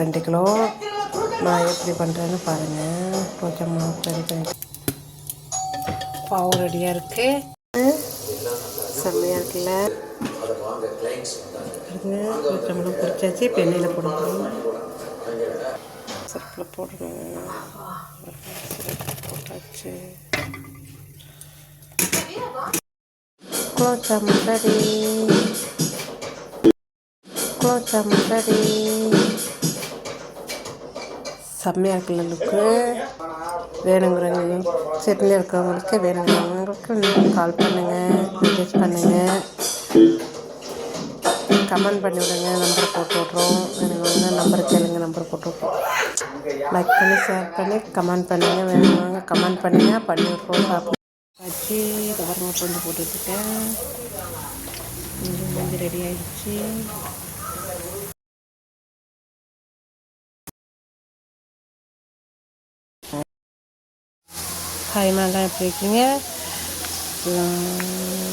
2 kilo. நான் எப்படி பண்ணுறேன்னு பாருங்கள். கொஞ்சம் மாவு ரெடி பண்ணிட்டு பாவு ரெடியாக இருக்குது. செம்மையாக இருக்குல்ல. கொஞ்சம் பொரிச்சாச்சு. இப்போ எண்ணெயில் போடணும். சிறப்பில் போடணும். போட்டாச்சு. குலோப்ஜாமுன் ரெடி. குலோப்ஜாமுன் ரெடி. செம்மையாக இருக்குல்ல லுக்கு. வேணுங்கிறவங்க செட்டில் இருக்கிறவங்களுக்கு வேணுங்கிறவங்களுக்கு கால் பண்ணுங்கள், மெசேஜ் பண்ணுங்கள், கமெண்ட் பண்ணி விடுங்க. நம்பர் போட்டு விட்றோம். வேணுங்க நம்பர் கேளுங்க, நம்பர் போட்டு விட்றோம். லைக் பண்ணி ஷேர் பண்ணி கமெண்ட் பண்ணுங்கள். வேணுங்க கமெண்ட் பண்ணுங்கள், பண்ணி விட்றோம். சாப்பிட்டு வச்சு கவர்மெண்ட் கொஞ்சம் போட்டுட்ருக்கேன். கொஞ்சம் ரெடி ஆகிடுச்சு. ஹாய் மேலாம் எப்படி இருக்கீங்க?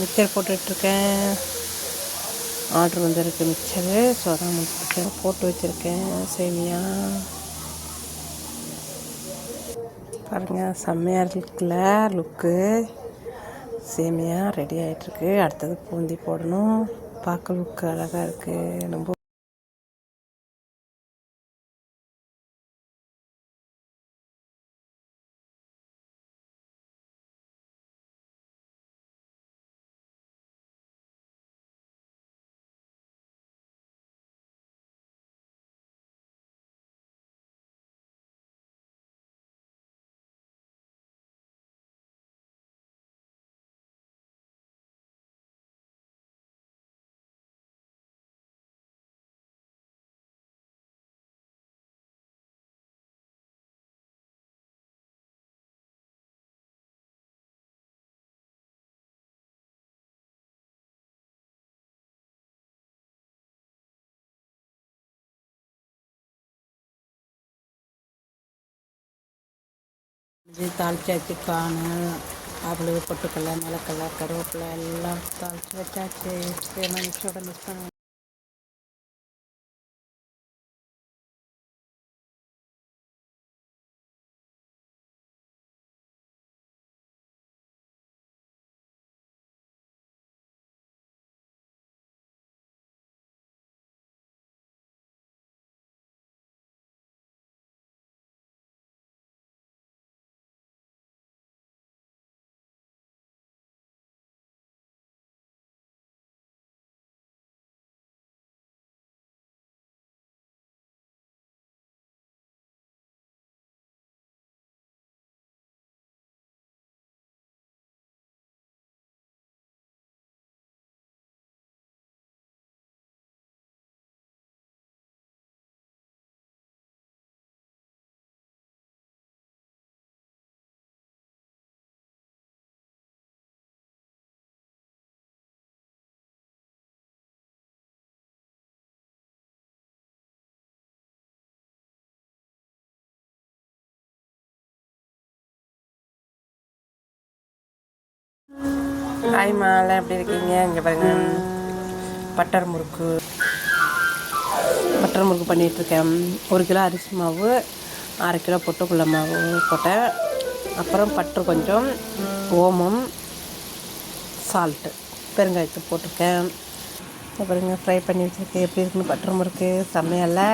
மிக்சர் போட்டுட்ருக்கேன். ஆர்டர் வந்துருக்கு மிக்சரு. ஸோ அதான் முடிச்சுருக்கேன். போட்டு வச்சுருக்கேன் சேமியா. பாருங்கள் செம்மையாக இருக்குல்ல லுக்கு. சேமியா ரெடி ஆகிட்டுருக்கு. அடுத்தது பூந்தி போடணும். பார்க்க லுக்கு அழகாக இருக்குது. ரொம்ப இது தாளிச்சாச்சு. காணு அவளு பொட்டுக்கடலை, நிலக்கடலை, கருவேப்பிலை எல்லாம் தாளித்து வச்சாச்சு. மிக்ஸோட மிக்ஸ் பண்ண ஹாய் மாலை எப்படி இருக்கீங்க? இங்கே பாருங்கள் பட்டர் முறுக்கு பண்ணிகிட்ருக்கேன். 1 கிலோ அரிசி மாவு, 1/2 கிலோ பொட்டுக்கடலை மாவு போட்டேன். அப்புறம் பட்டர் கொஞ்சம், ஓமம், சால்ட்டு, பெருங்காயத்தை போட்டிருக்கேன். பாருங்கள் ஃப்ரை பண்ணி வச்சுருக்கேன். எப்படி இருக்குன்னு பட்டர் முறுக்கு செம்மையால்.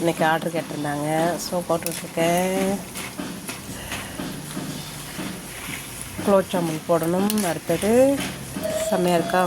இன்றைக்கி ஆர்டர் கேட்டிருந்தாங்க. ஸோ போட்டுட்ருக்கேன். குலோப்ஜாமுன் போடணும். அடுத்தது செம்மையாக இருக்கா.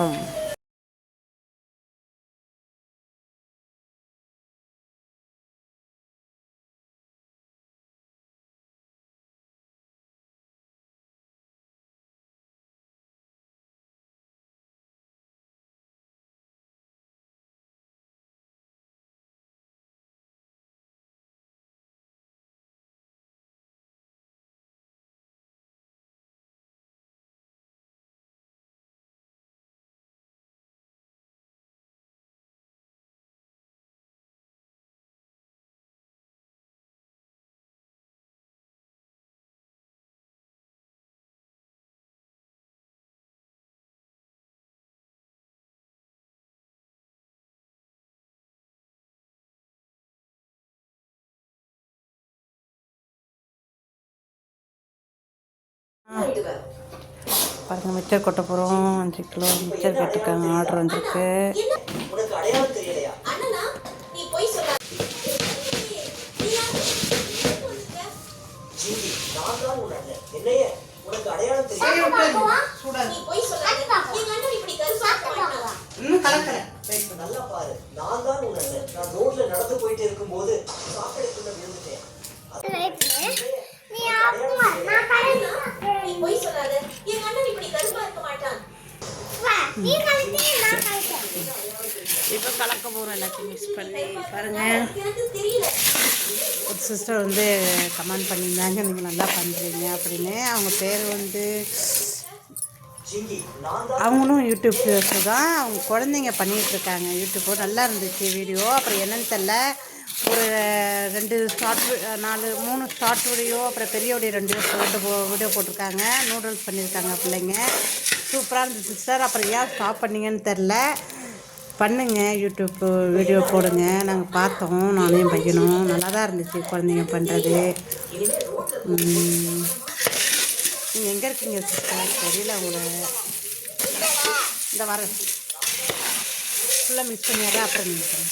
பாருங்கள் மிச்சர் கொட்ட போகிறோம். 5 கிலோ மிச்சர் கேட்டுருக்காங்க. ஆர்டர் வந்திருக்கு. நல்லா பாரு, நான் தான் உணர்ந்தேன். நான் ரோட்ல நடந்து போயிட்டு இருக்கும்போது சாக்கடைக்குள்ள விழுந்துட்டேன். இப்போ கலக்க போகிறோம் எல்லாத்தையும் மிக்ஸ் பண்ணி. பாருங்கள், ஒரு சிஸ்டர் வந்து கமெண்ட் பண்ணியிருந்தாங்க, நீங்கள் நல்லா பண்ணுறீங்க அப்படின்னு. அவங்க பேர் வந்து அவங்களும் யூடியூப் தான். அவங்க குழந்தைங்க பண்ணிகிட்ருக்காங்க யூடியூப்பு. நல்லா இருந்துச்சு வீடியோ. அப்புறம் என்னன்னு தெரில, ஒரு 3 ஷார்ட் வீடியோ, அப்புறம் பெரிய வீடியோ 2 வீடியோ போட்டிருக்காங்க. நூடுல்ஸ் பண்ணியிருக்காங்க பிள்ளைங்க. சூப்பராக இருந்துச்சு சிஸ்டர். அப்புறம் ஏன் ஸ்டாப் பண்ணிங்கன்னு தெரில. பண்ணுங்க, யூடியூப் வீடியோ போடுங்க. நாங்கள் பார்த்தோம், நானே பையனும். நல்லா தான் இருந்துச்சு குழந்தைங்க பண்ணுறது. நீங்கள் எங்கே இருக்கீங்க சிஸ்டர்? தெரியல உங்களை. இந்த வர ஃபுல்லாக மிஸ் பண்ணிடுறேன். அப்புறம் நீங்கள்